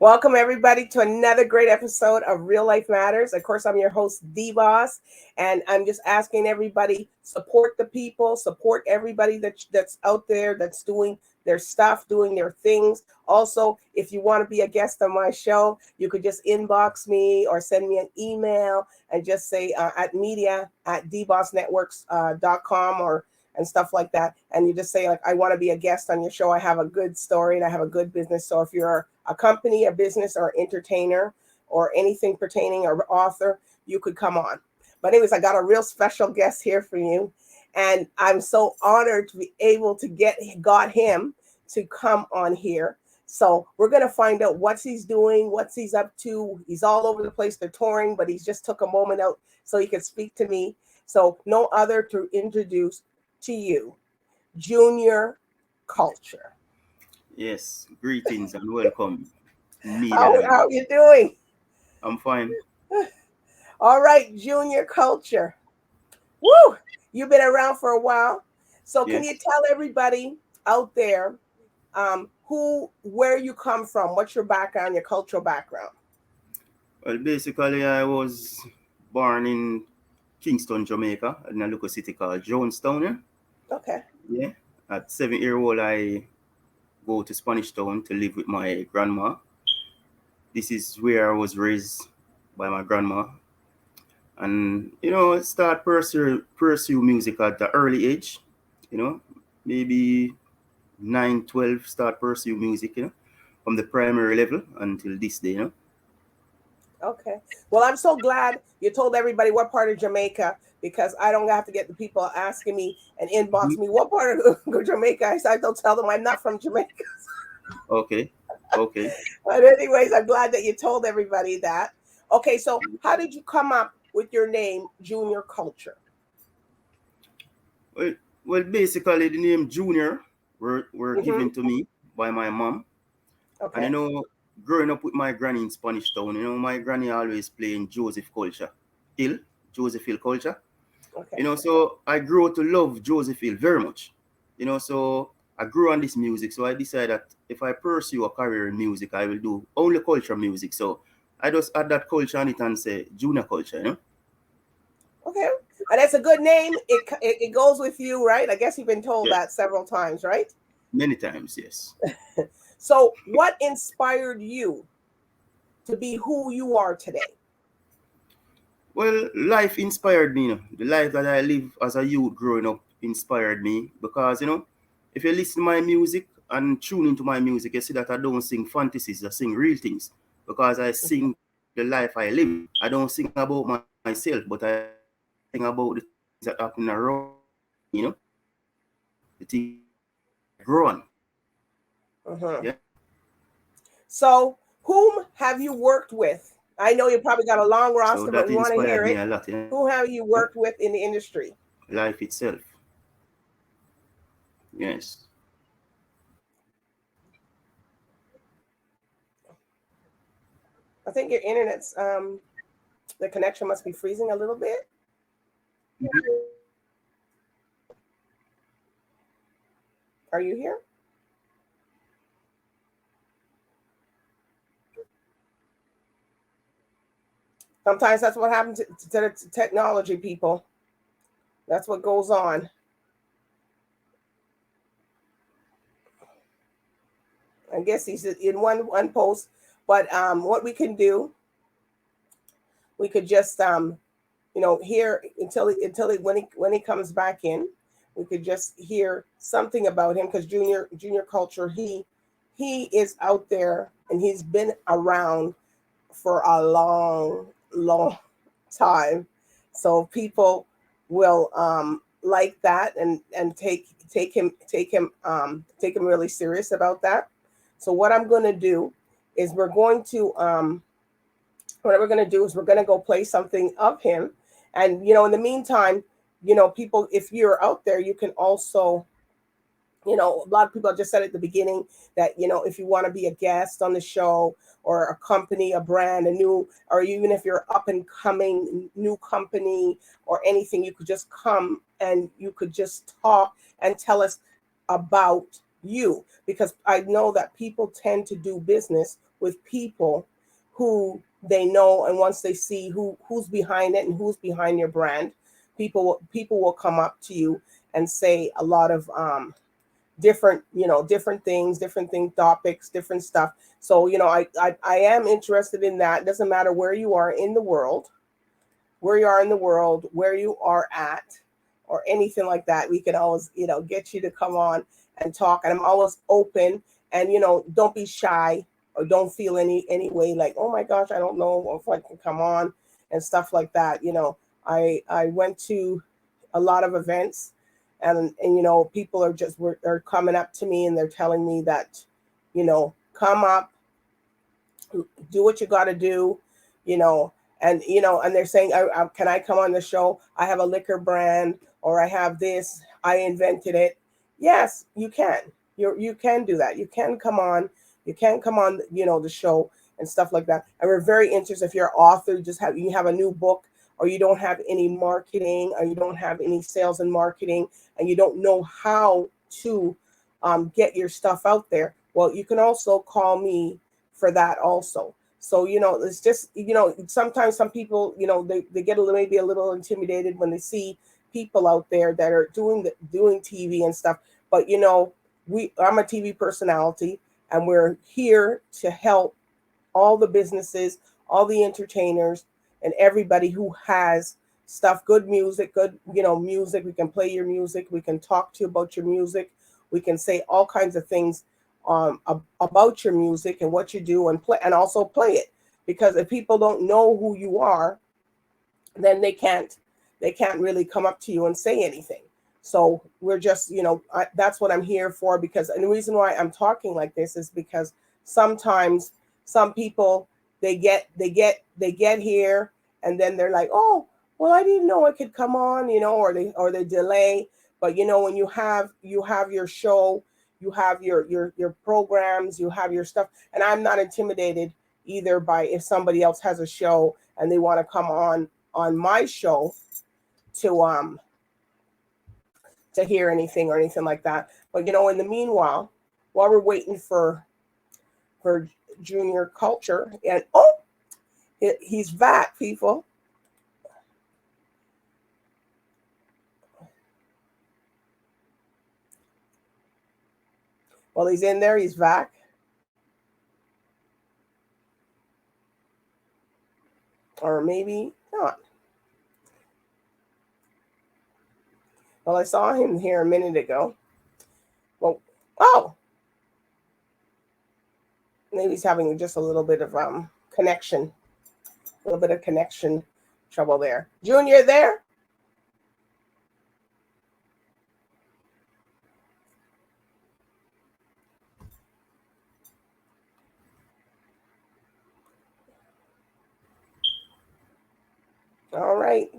Welcome, everybody, to another great episode of Real Life Matters. Of course, I'm your host, DBoss, and I'm just asking everybody, support the people, support everybody that's out there that's doing their stuff, doing their things. Also, if you want to be a guest on my show, you could just inbox me or send me an email and just say at media@dbossnetworks.com or and stuff like that. And you just say, like, I want to be a guest on your show. I have a good story and I have a good business. So if you're a company, a business, or entertainer, or anything pertaining or author, you could come on. But anyways, I got a real special guest here for you. And I'm so honored to be able to got him to come on here. So we're going to find out what he's doing, what he's up to. He's all over the place. They're touring, but he's just took a moment out so he could speak to me. So no other to introduce to you, Junior Culture. Yes, greetings and welcome. How you doing? I'm fine. All right, Junior Culture. Woo! You've been around for a while. So can you tell everybody out there where you come from? What's your background, your cultural background? Well, basically, I was born in Kingston, Jamaica, in a local city called Jonestown. Yeah? Okay. Yeah. At 7-year-old, I go to Spanish Town to live with my grandma. This is where I was raised by my grandma. And, start pursue music at the early age, maybe 9, 12, start pursue music, from the primary level until this day, Okay. Well, I'm so glad you told everybody what part of Jamaica, because I don't have to get the people asking me and inbox me what part of Jamaica. I don't tell them I'm not from Jamaica. Okay. But anyways, I'm glad that you told everybody that. Okay, so how did you come up with your name, Junior Culture? Well, basically the name Junior were given to me by my mom. Okay. And growing up with my granny in Spanish Town, my granny always playing Joseph Hill culture. Okay. So I grew to love Joseph Hill very much. So I grew on this music. So I decided that if I pursue a career in music, I will do only culture music. So I just add that culture on it and say Junior Culture, Okay. And that's a good name. It goes with you, right? I guess you've been told that several times, right? Many times, yes. So what inspired you to be who you are today? Well, life inspired me. The life that I live as a youth growing up inspired me because, if you listen to my music and tune into my music, you see that I don't sing fantasies, I sing real things because I sing the life I live. I don't sing about myself, but I sing about the things that happen around, the things I grow on. Yeah. So whom have you worked with? I know you probably got a long roster, but we want to hear it. A lot, Who have you worked with in the industry? Life itself. Yes. I think your internet's the connection must be freezing a little bit. Are you here? Sometimes that's what happens to technology, people. That's what goes on. I guess he's in one post, but what we can do, we could just hear until when he comes back in, we could just hear something about him, because Junior Culture, he is out there and he's been around for a long time, so people will like that and take him really serious about that. So what I'm going to do is we're going to go play something of him, and in the meantime, people, if you're out there, you can also, a lot of people just said at the beginning that, if you want to be a guest on the show, or a company, a brand, or even if you're up and coming new company or anything, you could just come and you could just talk and tell us about you, because I know that people tend to do business with people who they know, and once they see who's behind it and who's behind your brand, people will come up to you and say a lot of different things, topics, different stuff. So I am interested in that. It doesn't matter where you are in the world, where you are at, or anything like that. We can always get you to come on and talk, and I'm always open. And don't be shy, or don't feel any way like, oh my gosh, I don't know if I can come on and stuff like that. I went to a lot of events, and people are coming up to me, and they're telling me that come up, do what you got to do, and they're saying, can I come on the show? I have a liquor brand, or I have this, I invented it. Yes, you can. You can do that. You can come on. You can come on, the show and stuff like that. And we're very interested. If you're an author, you have a new book, or you don't have any marketing, or you don't have any sales and marketing, and you don't know how to get your stuff out there. Well, you can also call me for that also. So, it's just, sometimes some people, they get maybe a little intimidated when they see people out there that are doing TV and stuff. But, I'm a TV personality, and we're here to help all the businesses, all the entertainers, and everybody who has stuff, good music, music. We can play your music. We can talk to you about your music. We can say all kinds of things about your music and what you do, and also play it. Because if people don't know who you are, then they can't really come up to you and say anything. So we're just, that's what I'm here for. And the reason why I'm talking like this is because sometimes some people, they get here, and then they're like, oh, well, I didn't know I could come on, or they delay. But when you have your show, you have your programs, you have your stuff, and I'm not intimidated either by if somebody else has a show and they want to come on my show to hear anything or anything like that. But in the meanwhile, while we're waiting for Junior Culture, and he's back, people. Well, he's in there. He's back. Or maybe not. Well, I saw him here a minute ago. Well, maybe he's having just a little bit of connection. A little bit of connection trouble there. Junior, there? All right.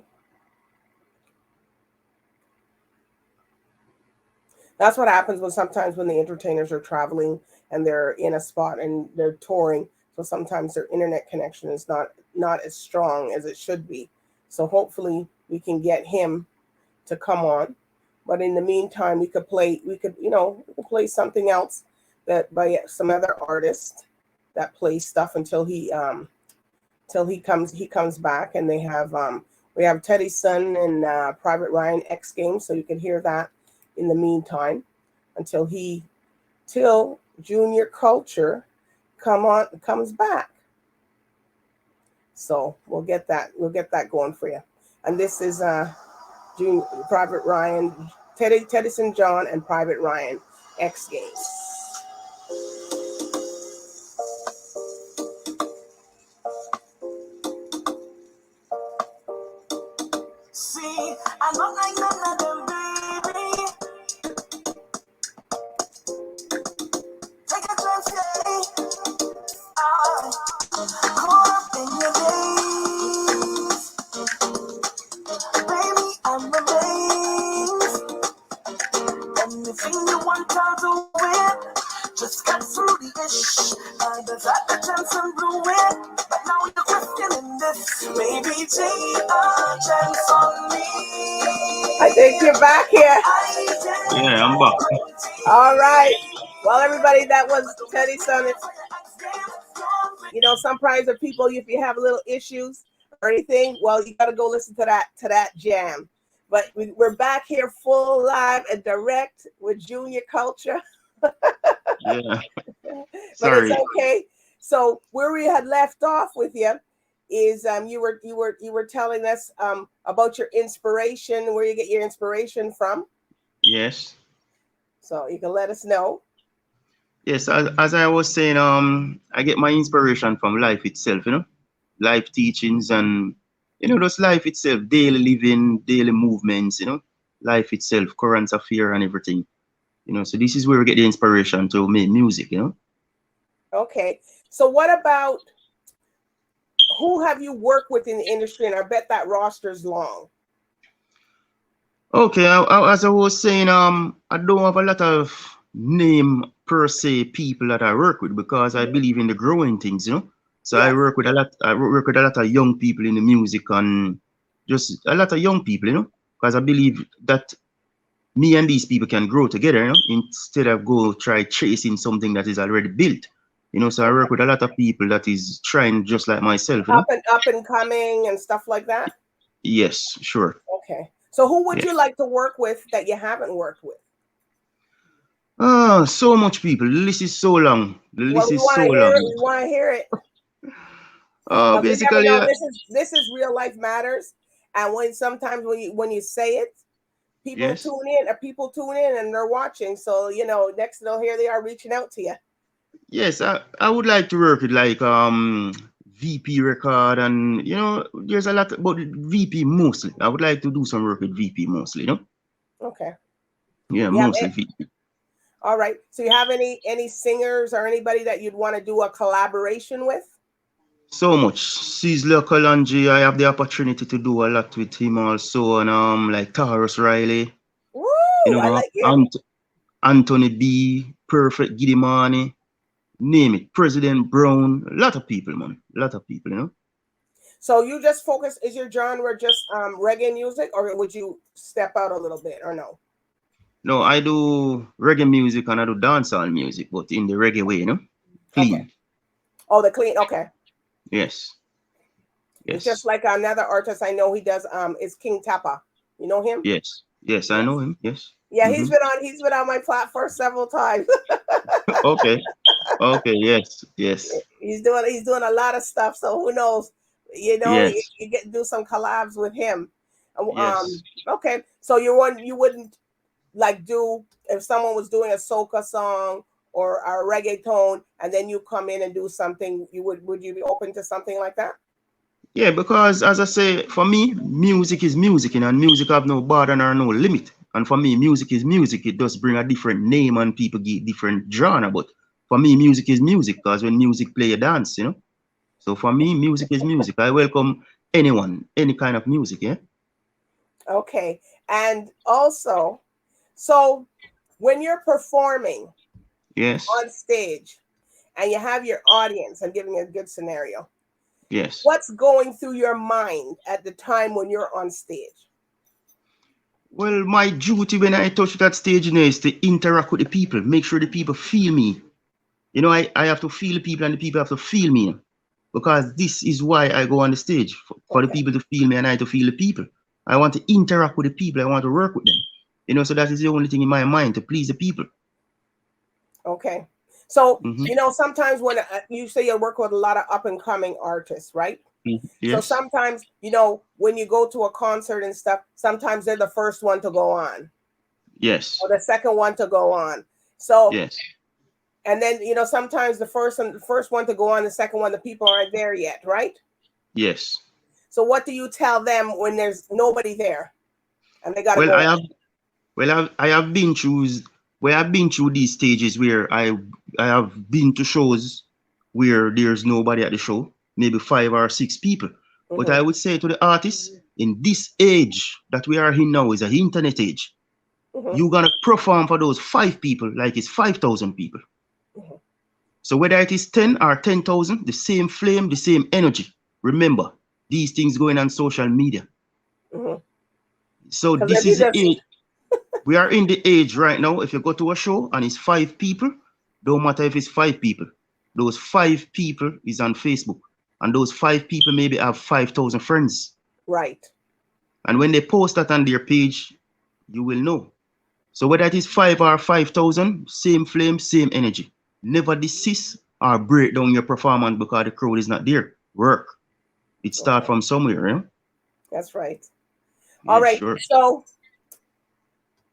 That's what happens sometimes when the entertainers are traveling and they're in a spot and they're touring. So sometimes their internet connection is not as strong as it should be. So hopefully we can get him to come on. But in the meantime, we could play something else that by some other artist that plays stuff until he comes back. And we have Teddy's Son and Private Ryan X Games, so you can hear that in the meantime until Junior Culture comes back. So we'll get that going for you. And this is Private Ryan, Teddyson John, and Private Ryan X Games. See, I'm not like none of them, baby. Take a chance, yeah. Caught up in your days. Baby, I'm amazed. Anything you want, I'll do it. Just got through the ish. I just had the chance and blew it. But now you're questioning this. Maybe take a chance on me. I think you're back here. Yeah, I'm back. All right. Well, everybody, that was Teddy's Son. You know, sometimes the people, if you have little issues or anything, well, you got to go listen to that jam. But we're back here full live and direct with Junior Culture. Yeah. But it's Sorry. okay. So where we had left off with you is you were telling us about your inspiration, where you get your inspiration from. Yes. So you can let us know. Yes, as I was saying, I get my inspiration from life itself, life teachings and, just life itself, daily living, daily movements, life itself, current affair and everything, so this is where we get the inspiration to make music, Okay. So what about, who have you worked with in the industry? And I bet that roster's long. Okay, as I was saying, I don't have a lot of name per se people that I work with because I believe in the growing things, So Yes. I work with a lot of young people in the music and just a lot of young people, because I believe that me and these people can grow together, instead of go try chasing something that is already built, So I work with a lot of people that is trying just like myself, Up and coming and stuff like that. Yes, sure. Okay. So who would Yeah. you like to work with that you haven't worked with? Oh, so much people. The list is so long. The list is so long. We want to hear it. Basically, you never know, this is real life matters, and sometimes when you say it, people yes. tune in and they're watching. So next here they are reaching out to you. Yes, I would like to work with like VP record and there's a lot about VP mostly. I would like to do some work with VP mostly, Okay. Yeah, mostly VP. All right. So you have any singers or anybody that you'd want to do a collaboration with? So much. Sizzler Kalanji, I have the opportunity to do a lot with him also, and like Taurus Riley. Woo! I like him. Anthony B, Perfect Gidimani, name it. President Brown, a lot of people, man. A lot of people, So you just focus, is your genre just reggae music, or would you step out a little bit, or no? No, I do reggae music and I do dancehall music, but in the reggae way, Clean. Okay. Oh, the clean, okay. Yes. It's just like another artist I know he does is King Tapa. You know him? Yes. Yes, I know him. Yes. Yeah, he's been on my platform several times. Okay. Yes. He's doing a lot of stuff, so who knows? Yes. You get to do some collabs with him. Yes. Okay. So you wouldn't like do, if someone was doing a soca song or a reggaeton and then you come in and do something, would you be open to something like that? Yeah, because as I say, for me, music is music, and music have no border or no limit. And for me, music is music. It does bring a different name and people get different genre. But for me, music is music, because when music play, you dance, So for me, music is music. I welcome anyone, any kind of music, yeah. Okay. And also, so when you're performing on stage and you have your audience, I'm giving a good scenario. Yes. What's going through your mind at the time when you're on stage? Well, my duty when I touch that stage is to interact with the people, make sure the people feel me. I have to feel the people and the people have to feel me. Because this is why I go on the stage, for the people to feel me and I to feel the people. I want to interact with the people. I want to work with them. So that is the only thing in my mind, to please the people. Okay. So, sometimes when you say you work with a lot of up and coming artists, right? Yes. So sometimes, when you go to a concert and stuff, sometimes they're the first one to go on. Yes. Or the second one to go on. So, yes. And then, sometimes the first one to go on, the second one, the people aren't there yet, right? Yes. So what do you tell them when there's nobody there and they got to go? I have been through these stages where I have been to shows where there's nobody at the show, maybe 5 or 6 people. But I would say to the artists, in this age that we are in now is an internet age. You're gonna perform for those 5 people like it's 5,000 people. So whether it is 10 or 10,000, the same flame, the same energy. Remember, these things going on social media. So this is the age. We are in the age right now. If you go to a show and it's 5 people, don't matter if it's 5 people. those 5 people is on Facebook. And those 5 people maybe have 5,000 friends. Right. And when they post that on their page, you will know. So whether it is 5 or 5,000, same flame, same energy. Never desist or break down your performance because the crowd is not there. Work. It starts from somewhere. Eh? That's right. Yeah, All right. sure. So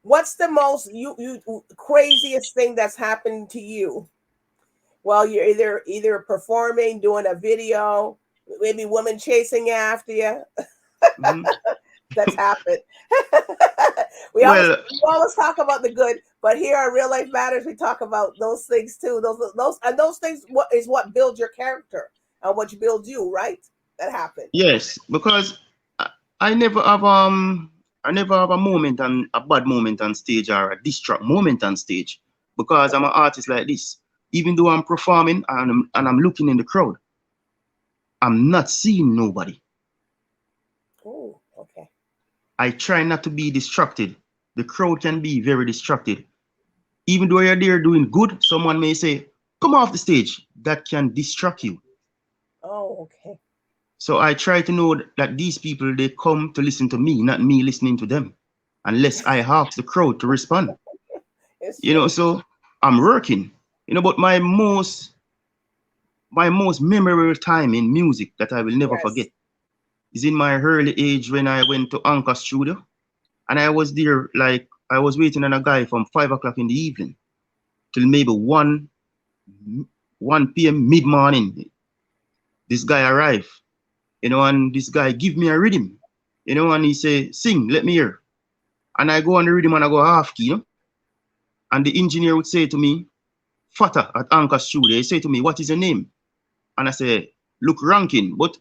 what's the most craziest thing that's happened to you? Well, you're either performing, doing a video, maybe women chasing after you. Mm-hmm. That's happened. we always talk about the good, but here on Real Life Matters, we talk about those things too. Those things is what builds your character and what builds you, right? That happened. Yes, because I never have a moment and a bad moment on stage or a distract moment on stage because I'm an artist like this. Even though I'm performing and I'm looking in the crowd, I'm not seeing nobody. Oh, okay. I try not to be distracted. The crowd can be very distracted. Even though you're there doing good, someone may say, come off the stage. That can distract you. Oh, okay. So I try to know that these people, they come to listen to me, not me listening to them, unless I ask the crowd to respond. So I'm working, but my most memorable time in music that I will never forget is in my early age when I went to Anchor Studio, and I was there, like I was waiting on a guy from 5 o'clock in the evening till maybe 1 p.m. mid-morning. This guy arrived, and this guy give me a rhythm, and he say, sing, let me hear. And I go on the rhythm and I go half key, and the engineer would say to me, Fata at Anchor Studio, he say to me, what is your name? And I say, look, Rankin. But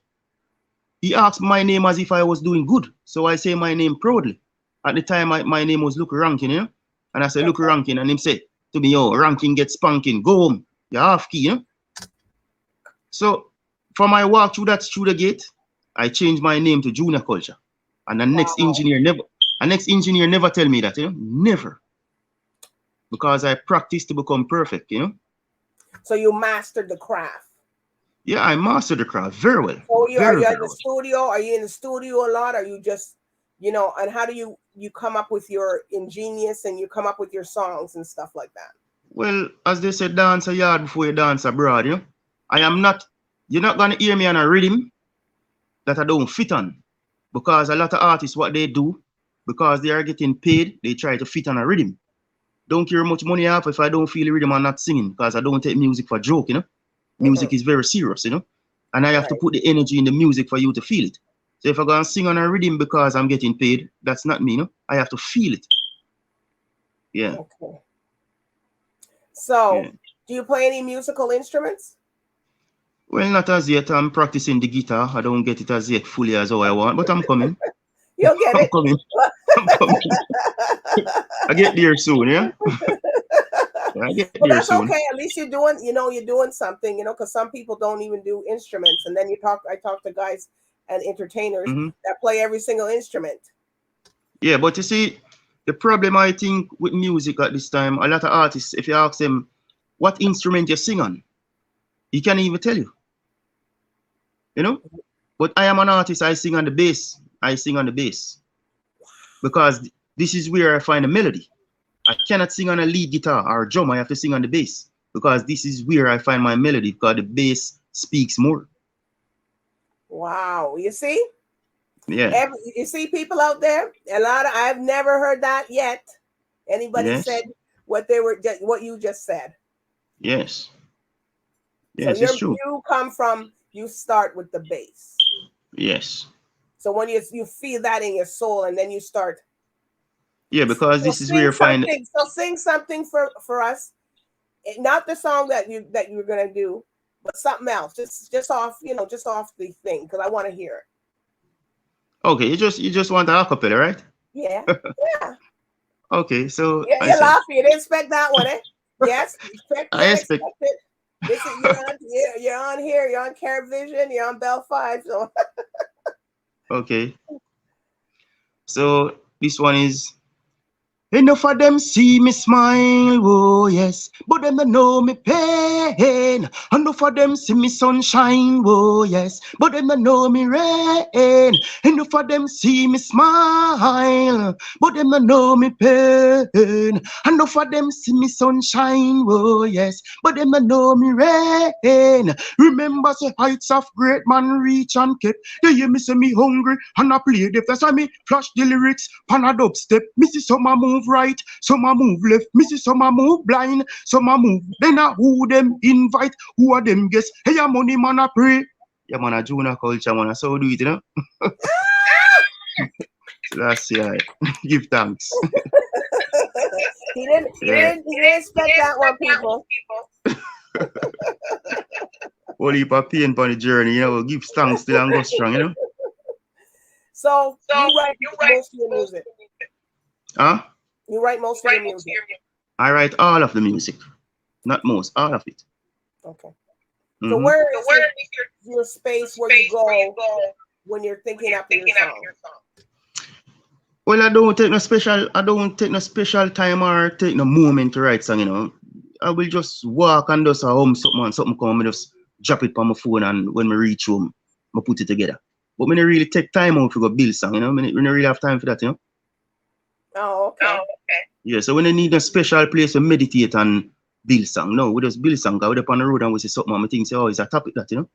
he asked my name as if I was doing good. So I say my name proudly. At the time, my name was Luke Rankin, And I say, Luke Rankin. And him say to me, yo, Rankin get spanking. Go home. You're half key, So from my walk through that studio gate, I changed my name to Junior Culture. And the next engineer never tell me that, Never. Because I practiced to become perfect, So you mastered the craft. Yeah, I mastered the craft very well. So are you in the studio? Are you in the studio a lot? Are you just, and how do you come up with your ingenious and you come up with your songs and stuff like that? Well, as they say, dance a yard before you dance abroad, you're not going to hear me on a rhythm that I don't fit on. Because a lot of artists, what they do, because they are getting paid, they try to fit on a rhythm. Don't care how much money I have if I don't feel the rhythm, I'm not singing, because I don't take music for joke, Music is very serious, and I have to put the energy in the music for you to feel it. So if I go and sing on a rhythm because I'm getting paid, that's not me, I have to feel it. Yeah. Okay. So, do you play any musical instruments? Well, not as yet. I'm practicing the guitar. I don't get it as yet fully as how I want, but I'm coming. You'll get it. I'm coming. I get there soon, yeah? I get there that's soon. Okay. At least you're doing something, because some people don't even do instruments. And then I talk to guys and entertainers that play every single instrument. Yeah, but you see, the problem I think with music at this time, a lot of artists, if you ask them what instrument you sing on, he can't even tell you. But I am an artist, I sing on the bass. Because this is where I find a melody. I cannot sing on a lead guitar or a drum. I have to sing on the bass because this is where I find my melody, because the bass speaks more. Wow. You see? Yeah. You see people out there? I've never heard that yet. Anybody said what you just said. Yes. Yes, so it's true. You start with the bass. Yes. So when you feel that in your soul and then you start. Yeah, because this is where you find. So sing something for us. Not the song that you're gonna do, but something else. Just off the thing, because I want to hear it. Okay, you just want the acapella, right? Yeah. Yeah. Okay, so you're laughing. You didn't expect that one, eh? Yes, I expect it. This is you're on here. You're on caribvision. You're on Bell 5. So. Okay. So this one is Enough of them see me smile, oh yes, but them don't know me pain. Enough of them see me sunshine, oh yes, but them don't know me rain. Enough of them see me smile, but them don't know me pain. Enough of them see me sunshine, oh yes, but them don't know me rain. Remember the heights of great man reach and kept. They hear me say me hungry and I play the that's why me flash the lyrics pan a dubstep. Me see some a move right, some a move left. Me see some a move blind, some a move. Then a who them invite, who are them guess? Hey, a money man a pray. Yeah man, a Juna culture man, so do it, you know. So that's yeah. Give thanks. He didn't expect that one, people. Only heap of pain on the journey, you know. Give thanks still and go strong, you know. So you write most of your music. Huh? You write most of your music. I write all of the music, not most, all of it. Okay. So where is your space where you go when you're thinking up your song? Well, I don't take no special time or take no moment to write song, you know. I will just walk and just hum something and something come, I just drop it on my phone and when I reach home, I put it together. But I don't really take time out to go build song, you know. I don't really have time for that, you know. Oh, okay. Yeah, so when I need a special place to meditate and build song, no, we just build song, go up on the road and we see something, and I think, say, oh, it's a topic that, you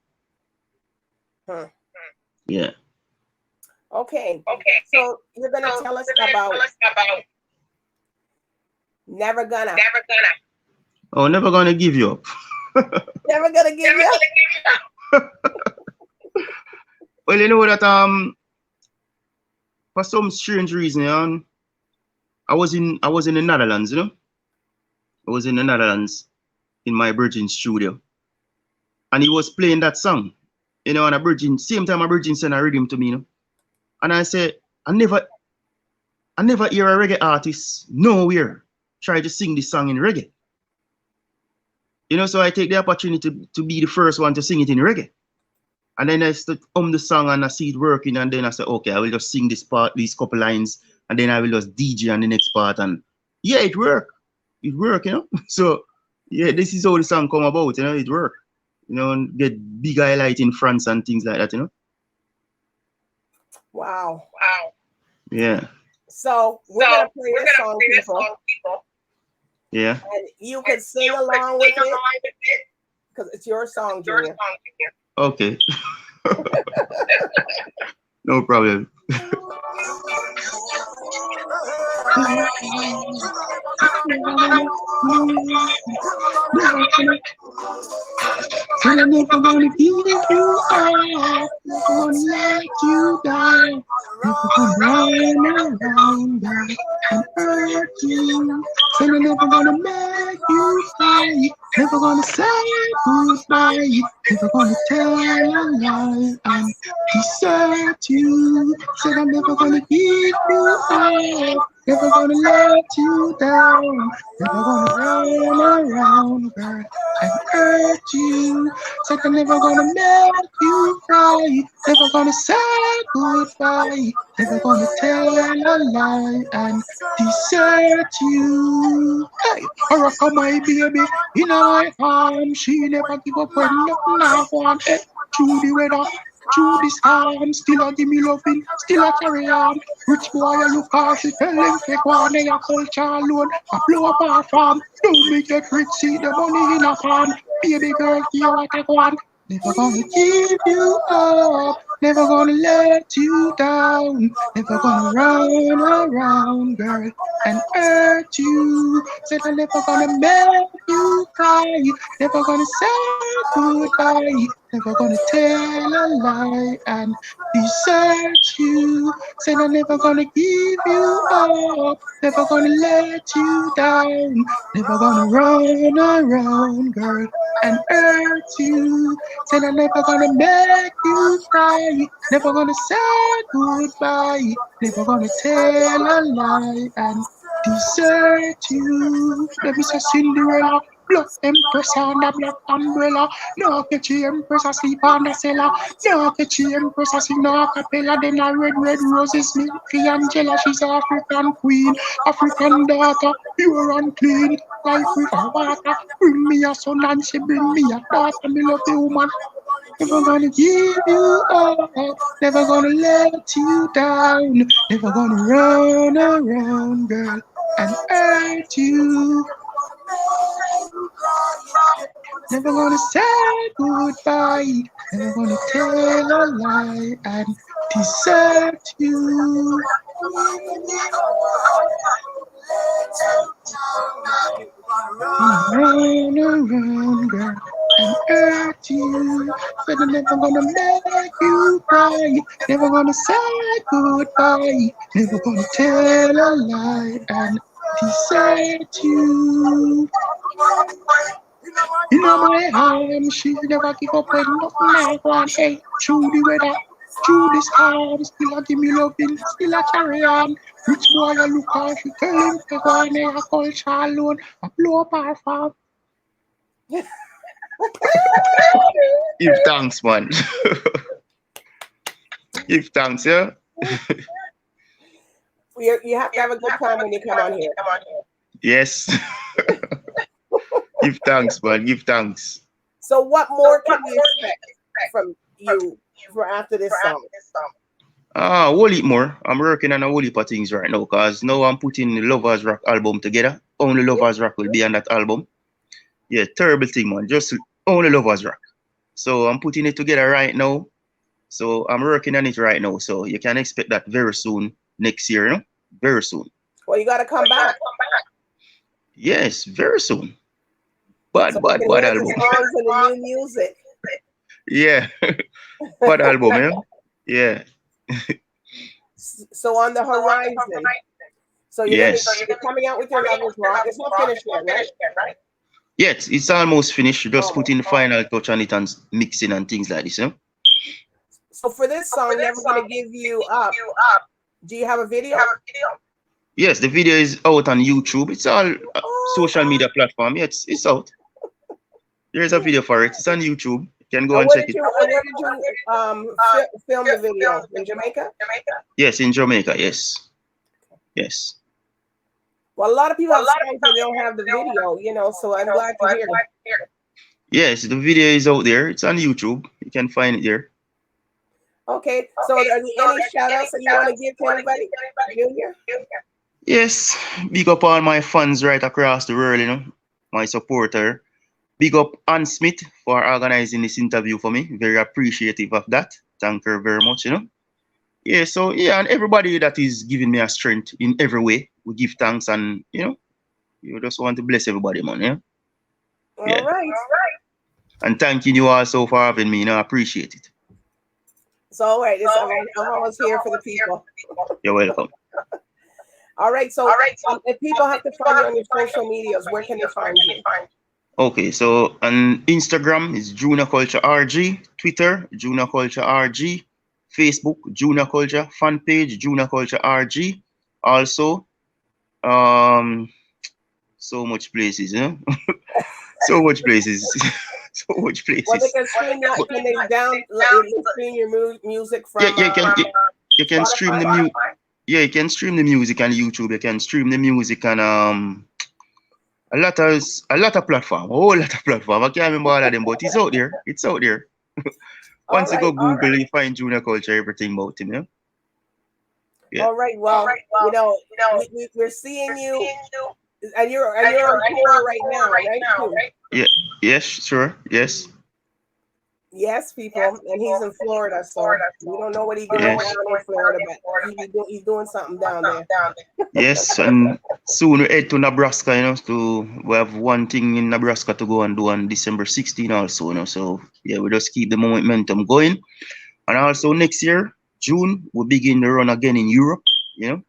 know. Yeah. Okay. So you're gonna tell us about Never Gonna. Oh, never gonna give you up. Never gonna give you up. Well, you know that for some strange reason, I was in the Netherlands, you know. I was in the Netherlands in my Virgin studio, and he was playing that song, you know, and a Virgin same time a Virgin sent a rhythm to me, you know. And I said, I never hear a reggae artist nowhere try to sing this song in reggae. You know, so I take the opportunity to be the first one to sing it in reggae. And then I start the song and I see it working, and then I say, okay, I will just sing this part, these couple lines, and then I will just DJ on the next part, and yeah, it worked. It worked, you know. So yeah, this is how the song come about, you know, it worked. You know, and get big highlight in France and things like that, you know. Wow. Yeah. So we're gonna play this song, people. Yeah. And you can sing along with it because it's your song, Junior. Okay. No problem. I'm never gonna give you up, never gonna let you down, never gonna run around and hurt you. Said I'm never gonna make you cry, never gonna say goodbye, never gonna tell a lie and desert you. Said I'm never gonna give you up, never gonna let you down, never gonna run around, girl, and hurt you. Said I'm never gonna make you cry, never gonna say goodbye, never gonna tell a lie and desert you. Hey, I rock on my baby in my arm. She never give up when nothing I want. Hey, through the weather, through the storm, still a give me loving, still a carry on. Rich boy, I look off, she tell him fake one, they a culture alone, I blow up our farm. Don't make it rich, see the money in a pan. Baby girl, you what I want. Never gonna give you up, never gonna let you down, never gonna run around, girl, and hurt you. Said I'm never gonna make you cry, never gonna say goodbye, never gonna tell a lie and desert you. Said I'm never gonna give you up, never gonna let you down, never gonna run around, girl, and hurt you. Said I'm never gonna make you cry, never gonna say goodbye, never gonna tell a lie and desert you. Let me say Cinderella, Black Empress on the black umbrella. No catch the Empress asleep on the cellar. No catch the Empress a sing no cappella. Then a red roses milky Angela. She's African queen, African daughter, pure and clean. Life with her water. Bring me a son and she bring me a daughter. Me love the woman. Never gonna give you up. Never gonna let you down. Never gonna run around, girl, and hurt you. Never gonna say goodbye. Never gonna tell a lie and desert you. Run around, girl, and hurt you. Said I'm never gonna make you cry. Never gonna say goodbye. Never gonna tell a lie and desert you. In my arms, she never give up when nothing I want. Hey, through the weather, through the storm, still a give me loving, still a carry on. Rich boy, I look out, she tell him to go in there, culture alone, I blow up our farm. Give thanks, man. Give thanks, yeah. You have to have a good time when you come on here. Yes. Give thanks, man. Give thanks. So what more can we expect from you for after this song? A whole heap more. I'm working on a whole heap of things right now because now I'm putting the Lovers Rock album together. Only Lovers Rock will be on that album. Yeah, terrible thing, man. Just only Lovers Rock. So I'm putting it together right now. So I'm working on it right now. So you can expect that very soon, next year, you know? Very soon. Well, you got to come back. Yes, very soon. Bad album. Songs and the new music. Yeah. Bad album, yeah? Yeah. So on the horizon. So you're coming out with your Lovers Rock. It's not finished yet, right? Yes, it's almost finished. Just putting the final touch on it and mixing and things like this, you know? So for this song, Never Gonna Give You Up, do you have a video? Yes, the video is out on YouTube. It's all social media platform. Yeah, it's out. There's a video for it. It's on YouTube. You can go and check it. Where did you film the video? In Jamaica? Yes, in Jamaica. Yes. Yes. Well, a lot of people have songs that they don't have the video, you know, so I'm glad to hear it. Yes, the video is out there. It's on YouTube. You can find it there. Okay, so are there any shout outs that you want to give to anybody, Junior? Yes, big up all my fans right across the world, you know, my supporter. Big up Ann Smith for organizing this interview for me. Very appreciative of that. Thank her very much, you know. Yeah, so yeah, and everybody that is giving me a strength in every way, we give thanks and, you know, you just want to bless everybody, man, yeah? All right. And thanking you also for having me, you know, I appreciate it. So, all right, I'm always here for the people. You're welcome. All right, so if people have to find you on your social medias, where can they find you? Okay, so on Instagram is Junior Culture RG, Twitter, Junior Culture RG, Facebook, Junior Culture, fan page, Junior Culture RG. Also, so much places, you know? So much places. So much places. Well, they can stream your music from you can stream the music. Yeah, you can stream the music on YouTube. You can stream the music on a lot of platform, a whole lot of platform. I can't remember all of them, but it's out there. It's out there. Once you go Google, you find Junior Culture, everything about him. Yeah. Yeah. All right. Well, you know, we're seeing you, and you're on tour right now, right? Yeah. Yes. Sure. Yes. Yes, people, and he's in Florida, so we don't know what he's doing down in Florida, but he's doing something down there. Yes, and soon we head to Nebraska, you know, we have one thing in Nebraska to go and do on December 16 also, you know, so yeah, we just keep the momentum going. And also next year, June, we begin the run again in Europe, you know,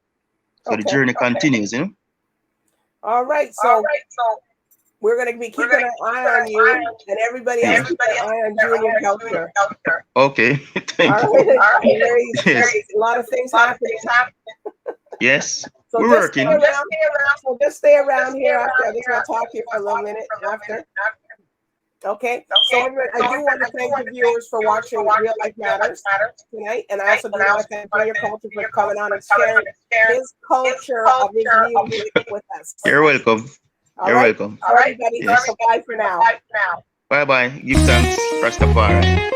so the journey continues, you know. All right, so we're going to be keeping an eye on you, and everybody else keep an eye on Junior Culture. Okay, thank you. There's a lot of things happening. Yes, So We're just working. Stay around, so just stay around here after. I'm just going to talk to you for a little minute after. Okay, so everyone, I do want to thank the viewers for watching Real Life Matters tonight, and I also do want to thank Junior Culture for coming on and sharing his culture of his music with us. You're welcome. All You're right? welcome. So everybody, Yes. so bye for now. Bye bye. Give thanks, Rastafari.